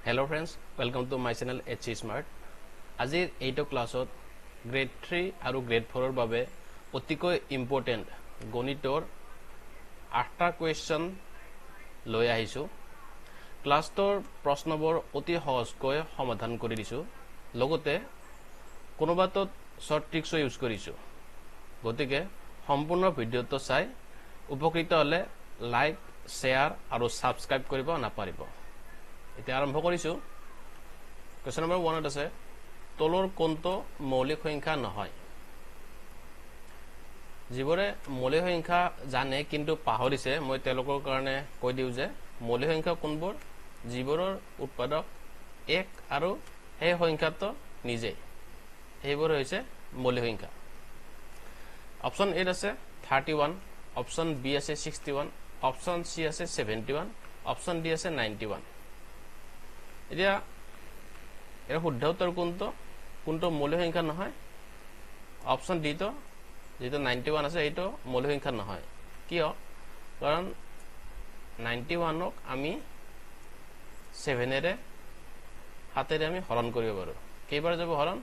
Hello friends, welcome to my channel HC Smart. আজি এইটো ক্লাছত গ্ৰেড 3 আৰু গ্ৰেড 4 ৰ বাবে অতিকৈ ইম্পৰ্টেন্ট গণিতৰ 8টা কোৱেশ্চন লৈ আহিছো। ক্লাছৰ প্ৰশ্নবোৰ অতি সহজকৈ সমাধান কৰি দিছো। লগতে কোনোবাটো শৰ্ট ট্ৰিক্স ইউজ কৰিছো। গতিকে সম্পূৰ্ণ ভিডিঅটো চাই উপকৃত হলে লাইক, শেয়াৰ আৰু সাবস্ক্ৰাইব কৰিব নাপাৰিব। এতিয়া আৰম্ভ কৰিছো। কোৱেশ্চন নম্বৰ 1 আছে তলৰ কোনটো মৌলিক সংখ্যা নহয়। যিবোৰে মৌলিক সংখ্যা জানে কিন্তু পাহৰিছে মই তেওঁলোকৰ কাৰণে কৈ দিও যে মৌলিক সংখ্যা কোনবোৰ যিবোৰৰ উৎপাদক 1 আৰু সেই সংখ্যাটো নিজে এইবোৰ হৈছে মৌলিক সংখ্যা। অপচন এ আছে 31, অপচন বি আছে 61, অপচন সি আছে 71, অপচন ডি আছে 91। এতিয়া এর শুদ্ধ উত্তর কোনটো মৌলিক সংখ্যা নহয়। অপশন ডি তো যেটো 91 আছে এইটো মৌলিক সংখ্যা নহয়। কিয়? কাৰণ 91 ক আমি 7 এৰে হাতেৰে আমি হৰণ কৰিব পাৰো। কেইবাৰ যাব হৰণ?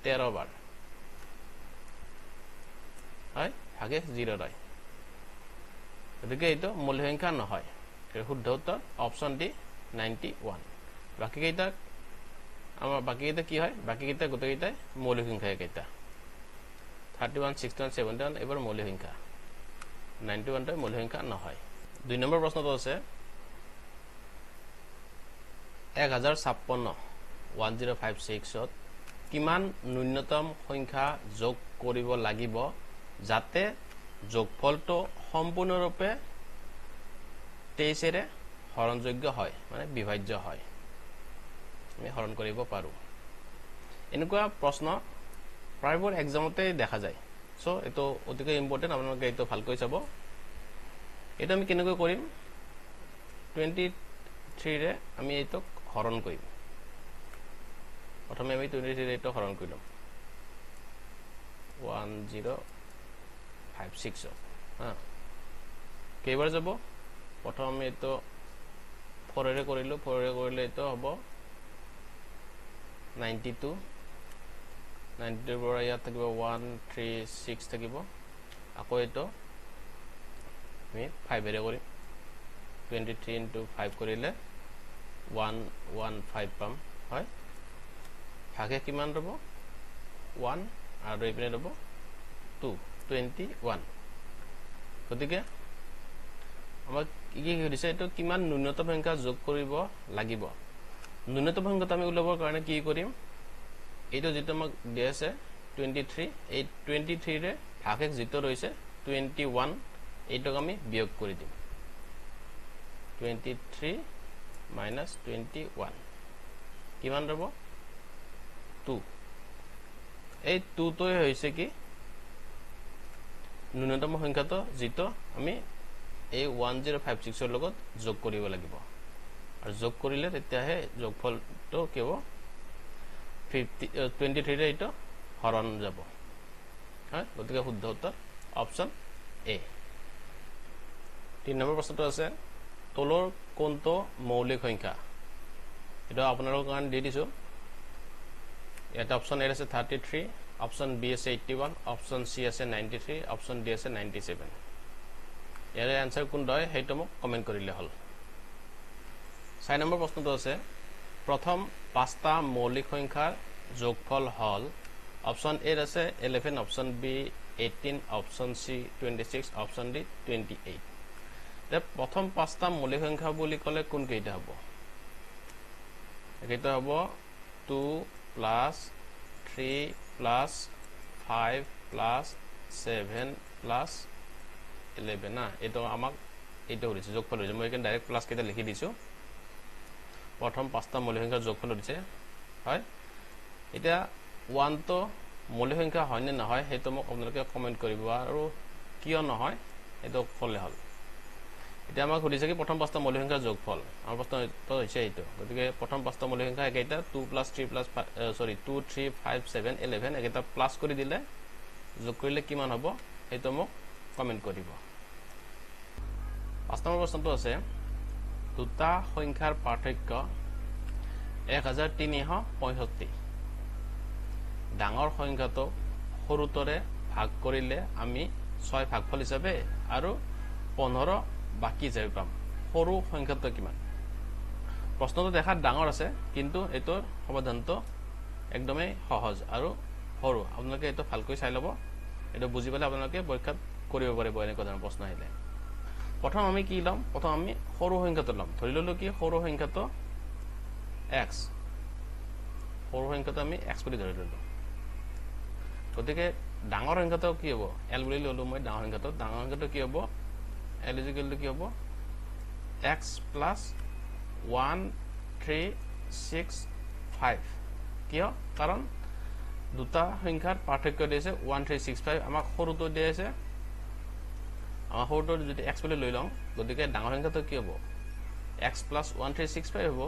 13 বাৰ। হয় ভাগে 0 ৰয়। গতিকে এইটো মৌলিক সংখ্যা নহয়। এর শুদ্ধ উত্তর অপশন ডি 91। বাকি কেইটা আমার বাকি কেইটা কি হয়? বাকি কেইটা গোটেইকেইটাই মৌলিক সংখ্যা কেইটা 31, 61, 71 এবাৰ মৌলিক সংখ্যা। 91 টো মৌলিক সংখ্যা নহয়। 2 নম্বৰ প্ৰশ্নটো আছে 1056 1056 ত কিমান ন্যূনতম সংখ্যা যোগ কৰিব লাগিব যাতে যোগফলটো সম্পূৰ্ণৰূপে 23 এৰে হৰণযোগ্য হয় মানে বিভাজ্য হয়। আমি হৰণ কৰিব পাৰো। এনেকুৱা প্ৰশ্ন প্ৰায়বোৰ এক্সামতে দেখা যায়। সো এটো অতিকৈ ইম্পৰ্টেন্ট, আপোনালোকে এটো ভালকৈ চাব। এটা আমি কেনেকৈ কৰিম? 23 ৰে আমি এটো হৰণ কৰিম। প্ৰথমে আমি 23 ৰে এটো হৰণ কৰিম 1056 হা কেইবাৰ যাব? প্ৰথম আমি এটো 4 ৰে কৰিলো, 4 ৰে কৰিলে এটো হ'ব 92, 92 পৰা ইয়াত থাকিব 136 থাকিব। আকৌ এটো আমি 5 ৰে কৰিম। 23 into 5 কৰিলে 115 পাম। হয় ভাগে কিমান ৰব? 1 আৰু এইপিনে ৰব 2, 21। গতিকে আমাক কি কৰিছে এইটো কিমান ন্যূনতম সংখ্যা যোগ কৰিব লাগিব। ন্যূনতম সংখ্যাটো আমি উলাবৰ কাৰণে কি কৰিম? এইটো যেটো আমাক দিয়া আছে 23, এই 23 ৰে ভাগে যেটো ৰৈছে 21 এইটোক আমি বিয়োগ কৰি দিম। 23 minus 21 কিমান ৰব? 2। এই 2 টোই হৈছে কি ন্যূনতম সংখ্যাটো যেটো আমি এই 1056 ৰ লগত যোগ কৰিব লাগিব। আৰু যোগ কৰিলে তেতিয়াহে যোগফলটো কি হ'ব? 23 ৰে এইটো হৰণ যাব। হয় গতিকে শুদ্ধ উত্তৰ অপচন এ। 3 নম্বৰ প্ৰশ্নটো আছে তলৰ কোনটো মৌলিক সংখ্যা। এটা আপোনালোকৰ কাৰণে দি দিছো। এটা অপচন এ আছে 33, অপচন বি আছে 81, অপচন সি আছে 93, অপচন ডি আছে 97। ইয়াৰ আনসাৰ কোনটো হয় সেইটো মোক কমেন্ট কৰিলে হল। 4 নম্বৰ প্ৰশ্নটো আছে প্ৰথম 5টা মৌলিক সংখ্যাৰ যোগফল হল। অপচন এ আছে 11, option B 18, option C 26, option D 28। তে প্ৰথম 5টা মৌলিক সংখ্যা বুলি ক'লে কোন কেইটা হ'ব? এইটো হ'ব 2 plus 3 plus 5 plus 7 plus 11 না এটো আমাক এইটো হৈছে যোগফল হৈছে। মই এখানে ডাইৰেক্ট প্লাস কেইটা লিখি দিছো। প্ৰথম 5টা মৌলিক সংখ্যাৰ যোগফল হৈছে। হয় এটা 1 তো মৌলিক সংখ্যা হয় নে নহয় সেইটো মোক আপোনালোকে কমেন্ট কৰিব আৰু কিয় নহয় এটো ফলে হল। এটা আমাক সুধিছে কি প্ৰথম 5টা মৌলিক সংখ্যাৰ যোগফল। আমাৰ প্ৰশ্নটো হৈছে এইটো। গতিকে প্ৰথম 5টা মৌলিক সংখ্যা একেইটা 2 plus 3 plus 2 3 5 7 11 একেইটা প্লাস কৰি দিলে যোগ কৰিলে কিমান হ'ব সেইটো মোক কমেন্ট কৰিব। 5 নম্বৰ প্ৰশ্নটো আছে দুটা সংখ্যাৰ পাৰ্থক্য 1365 ডাঙৰ সংখ্যাটো সৰুতৰে ভাগ কৰিলে আমি 6 ভাগফল হিচাপে আৰু 15 বাকি হিচাপে পাম সৰু সংখ্যাটো কিমান প্ৰশ্নটো দেখাত ডাঙৰ আছে কিন্তু এটোৰ সমাধানটো একদমেই সহজ আৰু সৰু আপোনালোকে এটো ভালকৈ চাই ল'ব এটো বুজি পালে আপোনালোকে পৰীক্ষাত কৰিব পাৰিব এনেকুৱা ধৰণৰ প্ৰশ্ন আহিলে প্ৰথম আমি কি লম প্ৰথম আমি সৰু সংখ্যাটো লম ধৰি ললো কি সৰু সংখ্যাটো x সৰু সংখ্যাটো আমি x বুলি ধৰি ললো গতিকে ডাঙৰ সংখ্যাটো কি হ'ব l বুলি ললো মই ডাঙৰ সংখ্যাটো কি হ'ব l কি হ'ব x plus 1365 কিয় কাৰণ দুটা সংখ্যাৰ পাৰ্থক্য দিছে 1365 আমাক সৰুটো দিছে আমাৰ সৰুটো যদি x বুলি লৈ লওঁ গতিকে ডাঙৰ সংখ্যাটো কি হ'ব x plus 1365 হ'ব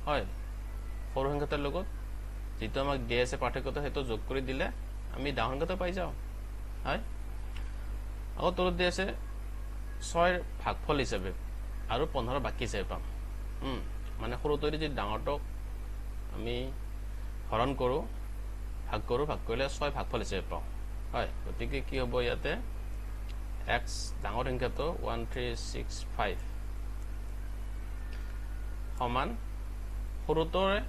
হয় সৰু সংখ্যাটোৰ লগত যেটো আমাক দিছে পাৰ্থক্যটো হেতু যোগ কৰি দিলে আমি ডাঙৰ সংখ্যাটো পাই যাও হয় আকৌ তলত দিছে 6 ভাগফল হিচাপে আৰু 15 বাকি হিচাপে পাম মানে সৰুটো যদি ডাঙৰটো আমি হৰণ কৰো ভাগ কৰিলে 6 ভাগফল হিচাপে পাও হয় গতিকে কি হ'ব ইয়াতে x ডাঙৰ সংখ্যাটো 1365 সমান সৰুটোৰে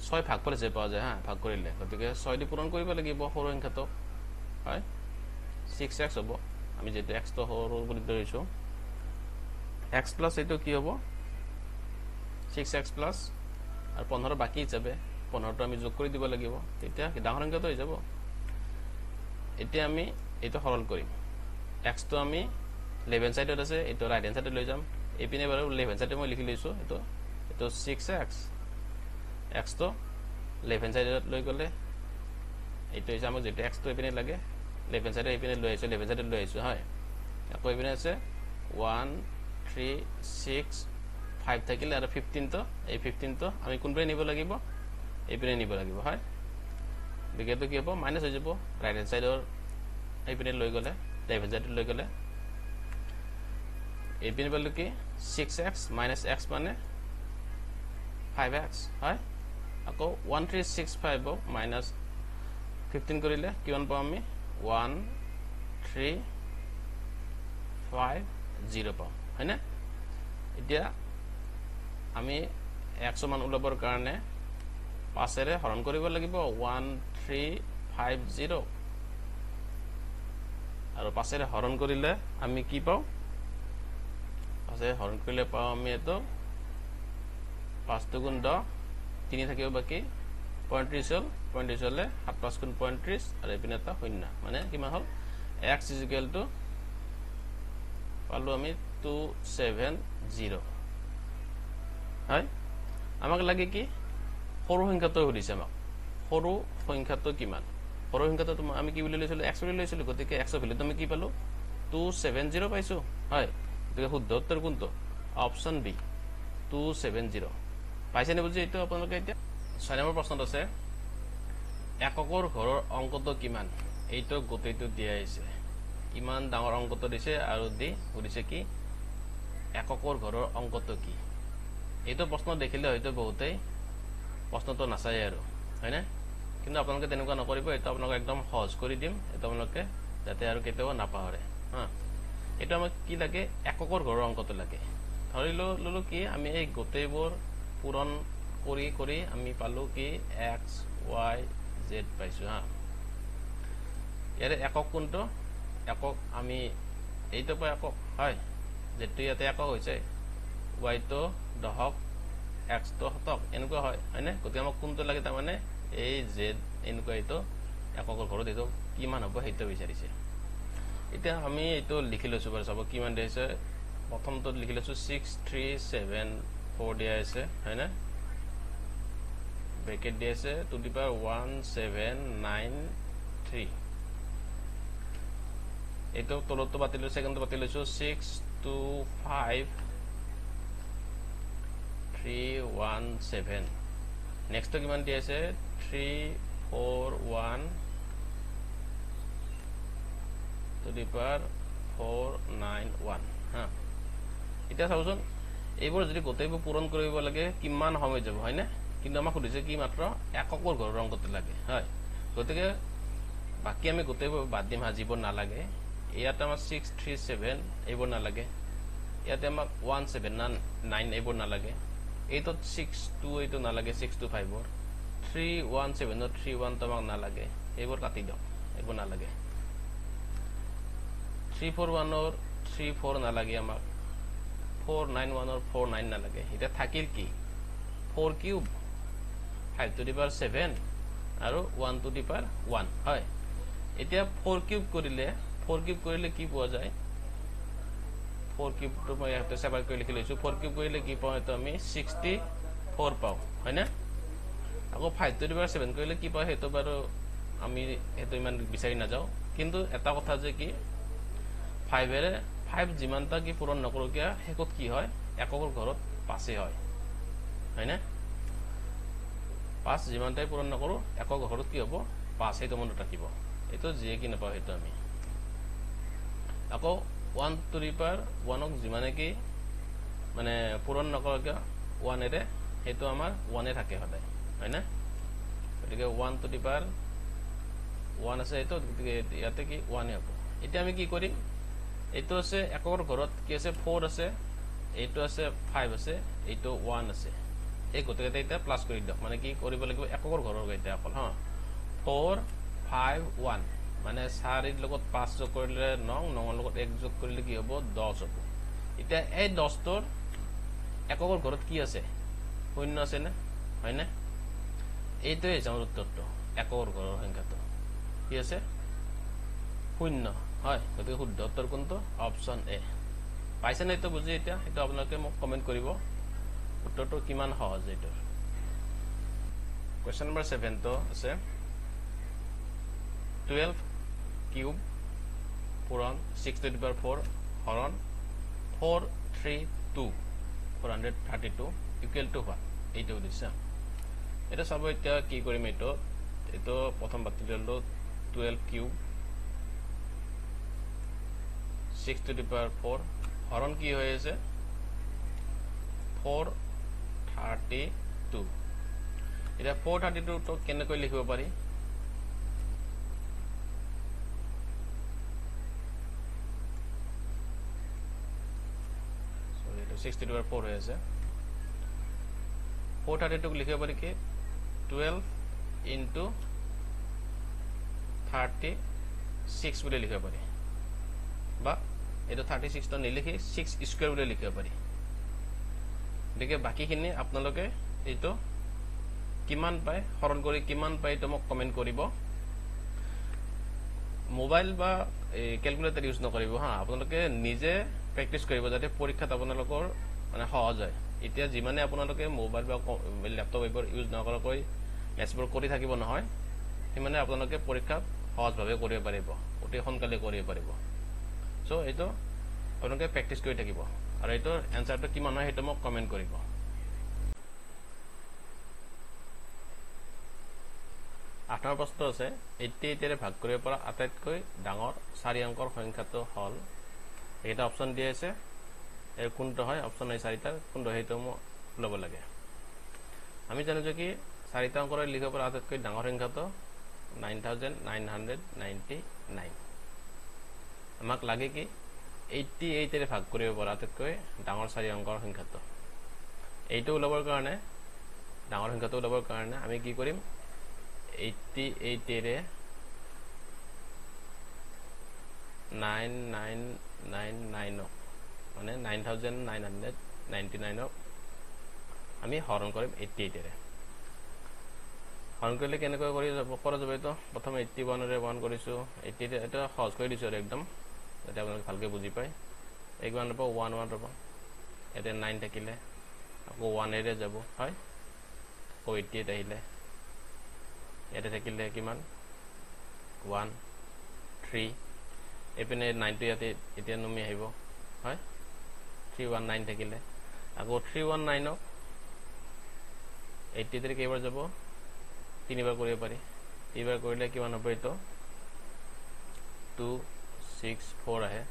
6 ভাগফল হিচাপে পাওয়া যায় ভাগ কৰিলে গতিকে 6 দি পূৰণ কৰিব লাগিব সৰু সংখ্যাটো হয় 6x হ'ব আমি যেটো x তো সৰু বুলি ধৰিছো x plus এটো কি হ'ব 6x plus আৰু 15 বাকি হিচাপে 15 টো আমি যোগ কৰি দিব লাগিব তেতিয়া ডাঙৰ সংখ্যাটো হৈ যাব এতিয়া আমি এটো সৰল কৰিম x তো আমি লেফট হ্যান্ড সাইডত আছে এটো ৰাইট হ্যান্ড সাইডত লৈ যাম এপিনে বাৰু লেফট হ্যান্ড সাইডে মই লিখি লৈছো এটো 6x x তো লেফট হ্যান্ড সাইডত লৈ গলে এটো হৈছে আমাক যেটো x তো এপিনে লাগে লেফট হ্যান্ড সাইডে এপিনে লৈ আইছো লেফট হ্যান্ড সাইডত লৈ আইছো হয় আকৌ এপিনে আছে 1 3 6 5 থাকিলে আৰু 15 তো এই 15 তো আমি কোনপিনে নিব লাগিব এপিনে নিব লাগিব হয় বিগেটো কি হ'ব মাইনাস হৈ যাব রাইট হ্যান্ড সাইডৰ এপিনে লৈ গলে লেফট হ্যান্ড সাইডত লৈ গলে এপিনে বললো কি 6x minus x মানে 5x হয় আকৌ 1365 minus 15 কৰিলে কিমান পাম আমি 1350 পাম হয়নে এতিয়া আমি x মান উলাবৰ কাৰণে 5 এৰে হৰণ কৰিব লাগিব 1350 আৰু 5 এৰে হৰণ কৰিলে আমি কি পাও আছে হৰণ কৰিলে পাও আমি এটো 5 দুগুণ 10 3 থাকিব বাকি 35 হল 35 হলে 7 5 গুণ 35 আৰু এপিনে এটা শূন্য মানে কিমান হল x পালো আমি 270 হয় আমাক লাগে কি সৰু সংখ্যাটো হৰিছে আমাক সৰু সংখ্যাটো কিমান সৰু সংখ্যাটো আমি কি বুলি লৈছিলো x বুলি লৈছিলো গতিকে x এর ভ্যালুটো আমি কি পালো 270 পাইছো হয় গতিকে শুদ্ধ উত্তৰ কোনটো অপচন বি 270 পাইছে নে বুজি এটো আপোনালোকে এতিয়া 6 নম্বৰ প্ৰশ্নত আছে এককৰ ঘৰৰ অংকটো কিমান এইটো গোটেইটো দিয়া আছে কিমান ডাঙৰ অংকটো দিছে আৰু দি সুধিছে কি এককৰ ঘৰৰ অংকটো কি এইটো প্ৰশ্ন দেখিলে হয়তো বহুতেই প্ৰশ্নটো নাচায় আৰু হয়নে কিন্তু আপোনালোকে তেনেকুৱা নকৰিব এটা আপোনালোক একদম সহজ কৰি দিম এটা আপোনালোকে যাতে আৰু কেতিয়াও নাপাহৰে এটা আমাক কি লাগে এককৰ ঘৰৰ অংকটো লাগে ধৰি ললো কি আমি এই গোটেইবোৰ পূৰণ কৰি আমি পালো কি x y z পাইছো ইয়াৰে একক কোনটো একক আমি এইটো পাই একক হয় যেটো ইয়াতে একক হৈছে y তো দহক x তো শতক এনেকুৱা হয় হয়নে গতিকে আমাক কোনটো লাগে তাৰ মানে এই z এনেকুৱা এইটো এককৰ ঘৰত এইটো কিমান হ'ব সেইটো বিচাৰিছে এতিয়া আমি এইটো লিখি লৈছো বাৰু চাব কিমান দিছে প্ৰথমটো লিখি লৈছো 6374 দিয়া আছে হয়নে ব্ৰেকেট দিয়া আছে টু দি পাৱাৰ 1793 এটো তলতো বাতিল সেকেন্ডটো বাতিল লৈছো 625317 নেক্সট কিমান দিয়া আছে 341 টু দি পাৱাৰ 491 এটা চাওচোন এইবোৰ যদি গোটেইবোৰ পূৰণ কৰিব লাগে কিমান সময় যাব হয় না কিন্তু আমাক সুধিছে কি মাত্ৰ এককৰ ঘৰৰ অংকটো লাগে হয় গতিকে বাকি আমি গোটেইবোৰ বাদ দিম হাজিব নালাগে ইয়াতে আমাৰ 637 এইবোৰ নালাগে ইয়াতে আমাক 179 এইবোৰ নালাগে এইটো 62 এইটো নালাগে 625 ৰ 317 ৰ 31 তোমাক নালাগে এইবোৰ কাটি দিও এইবোৰ নালাগে 341 ৰ 34 নালাগে আমাক 491 ৰ 49 নালাগে এটা থাকিল কি 4 কিউব 5 to the power 7 আৰু 1 to the power 1 হয় এতিয়া 4 কিউব কৰিলে কি পোৱা যায় 4 কিউব তো মই এটা সেপাৰেট কৰি লিখি লৈছো 4 কিউব কৰিলে কি পাও তো আমি 64 পাও হয় না আকৌ 5 to the power 7 কৰিলে কি পাও হেতো বাৰু আমি হেতো ইমান বিচাৰি না যাও কিন্তু এটা কথা যে কি 5 এৰে 5 যিমানটা কি পূৰণ নকৰো কিয়া হেকত কি হয় একৰ ঘৰত 5 হয় হয় না 5 যিমানটাই পূৰণ নকৰো একক ঘৰত কি হ'ব 5 এইটো মনত ৰাখিব এটো জিয়ে কি নাপাও হেতু আমি আকৌ 1 to the power 1 ক যিমানে কি মানে পূৰণ নকৰকে 1 এৰে হেতু আমাৰ 1 এ থাকে হদায় হয় না গতিকে 1 to the power 1 আছে এটো গতিকে ইয়াতে কি 1 এ হ'ব এতিয়া আমি কি কৰিম এটো আছে একৰ ঘৰত কি আছে 4 আছে এইটো আছে 5 আছে এইটো 1 আছে এই গোটেইটা এটা প্লাস কৰি দিও মানে কি কৰিব লাগিব একৰ ঘৰৰ গইটা অকল হা 4 5 1 মানে 4 এৰ লগত 5 যোগ কৰিলে 9 9 এৰ লগত 1 যোগ কৰিলে কি হ'ব 10 হ'ব এটা এই 10 তোৰ একৰ ঘৰত কি আছে শূন্য আছে না হয় না এইটোই আমাৰ উত্তৰটো একৰ ঘৰৰ সংখ্যাটো কি আছে শূন্য হয় গতিকে শুদ্ধ উত্তৰ কোনটো অপচন এ পাইছে না এটা বুজি এটা এটা আপোনালোকে মোক কমেন্ট কৰিব উত্তৰটো কিমান সহজ এইটো কোৱেশ্চন নম্বৰ 7 তো আছে 12 কিউব পূৰণ 6 to the power 4 হৰণ 432 432 ইকুৱেল টু what এইটো দিছে এটা সব এটা কি কৰিম এটো প্ৰথম বাতি দিলো 12 কিউব 6 to the power 4 হৰণ কি হৈ আছে 432 এটা 432 তো কেনেকৈ লিখিব পাৰি সরি এটা 6 to the power 4 হৈ আছে 432 লিখিব পাৰি কি 12 into 36 বুলি লিখিব পাৰি বা এটা 36 তো নিলিখি 6 স্কয়াৰ বুলি লিখিব পাৰি দেখে বাকিখিনি আপোনালোকে এইটো কিমান পায় হৰণ কৰি কিমান পায় তো মোক কমেন্ট কৰিব মোবাইল বা ক্যালকুলেটৰ ইউজ নকৰিব হা আপোনালোকে নিজে প্ৰেক্টিস কৰিব যাতে পৰীক্ষাত আপোনালোকৰ মানে সহজ হয় এতিয়া যিমানে আপোনালোকে মোবাইল বা ল্যাপটপ এইবোৰ ইউজ নকৰাকৈ মেথছবোৰ কৰি থাকিব নহয় সিমানে আপোনালোকে পৰীক্ষাত সহজভাৱে কৰিব পাৰিব অতি সোনকালে কৰিব পাৰিব সো এইটো আপোনালোকে প্ৰেক্টিস কৰি থাকিব আৰু এইটো এনসাৰটো কিমান হয় হেতু মোক কমেন্ট কৰিব 8 নম্বৰ প্ৰশ্ন আছে 88 এৰে ভাগ কৰিব পৰা আটাইতকৈ ডাঙৰ 4 অংকৰ সংখ্যাটো হল এটা অপচন দিয়া আছে এর কোনটো হয় অপচন নাই 4টা কোনটো হেতু মই লব লাগে আমি জানো যে কি 4টা অংকৰ লিখিব পৰা আটাইতকৈ ডাঙৰ সংখ্যাটো 9999 আমাক লাগে কি 88 এৰে ভাগ কৰিব পৰা আটাইতকৈ ডাঙৰ 4 অংকৰ সংখ্যাটো এইটো লবৰ কাৰণে ডাঙৰ সংখ্যাটো লবৰ কাৰণে আমি কি কৰিম 88 এৰে 9999 মানে 9999 আমি হৰণ কৰিম 88 এৰে হৰণ কৰিলে কেনেকৈ কৰি যাব কৰা যাব তো প্ৰথমে 81 এৰে 1 কৰিছো 88 এটা সহজ কৰি দিছো একদম যাতে আপোনালোকে ভালকে বুজি পায় 1 ৰব 1 1 ৰব এতে 9 থাকিলে আকৌ 1 এৰে যাব হয় আকৌ 88 আহিলে এতে থাকিলে কিমান 1 3 এপিনে 9 টো ইয়াতে এতিয়া নমি আহিব হয় 319 থাকিলে আকৌ 319 83 কেইবাৰ যাব তিনিবাৰ কৰিব পাৰি তিনিবাৰ কৰিলে কিমান হ'ব এটো 264 আহে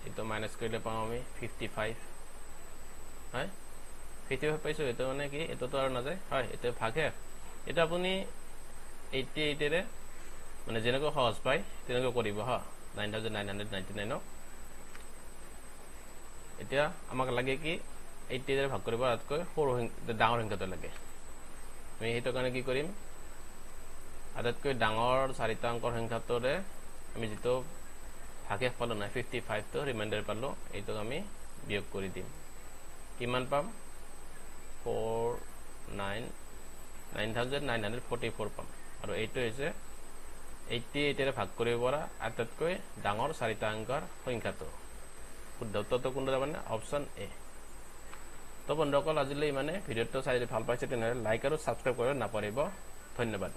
এইটো মাইনাছ কৰিলে পাওঁ আমি 55 হয় 55 পাইছোঁ এইটো মানে কি এইটোতো আৰু নাযায় হয় এইটো ভাগে এটা আপুনি 88 এৰে মানে যেনেকৈ সহজ পায় তেনেকৈ কৰিব হা 9999 এতিয়া আমাক লাগে কি 80 এৰে ভাগ কৰিব আটাইতকৈ সৰু ডাঙৰ সংখ্যাটো লাগে আমি সেইটো কাৰণে কি কৰিম আটাইতকৈ ডাঙৰ চাৰিটা অংকৰ সংখ্যাটোৰে আমি যেটো ভাগে পালো না 55 তো ৰিমাইন্ডাৰ পালো এইটোক আমি বিয়োগ কৰি দিম কিমান পাম 9944 পাম আৰু এইটো হৈছে 88 এৰে ভাগ কৰিব পৰা আটাইতকৈ ডাঙৰ চাৰিটা অংকৰ সংখ্যাটো শুদ্ধ উত্তৰটো কোনটো মানে অপচন এ তো বন্ধুসকল আজিলৈ মানে ভিডিওটো চাই ভাল পাইছে তেনেহলে লাইক আৰু সাবস্ক্ৰাইব কৰিব নাপাহৰিব ধন্যবাদ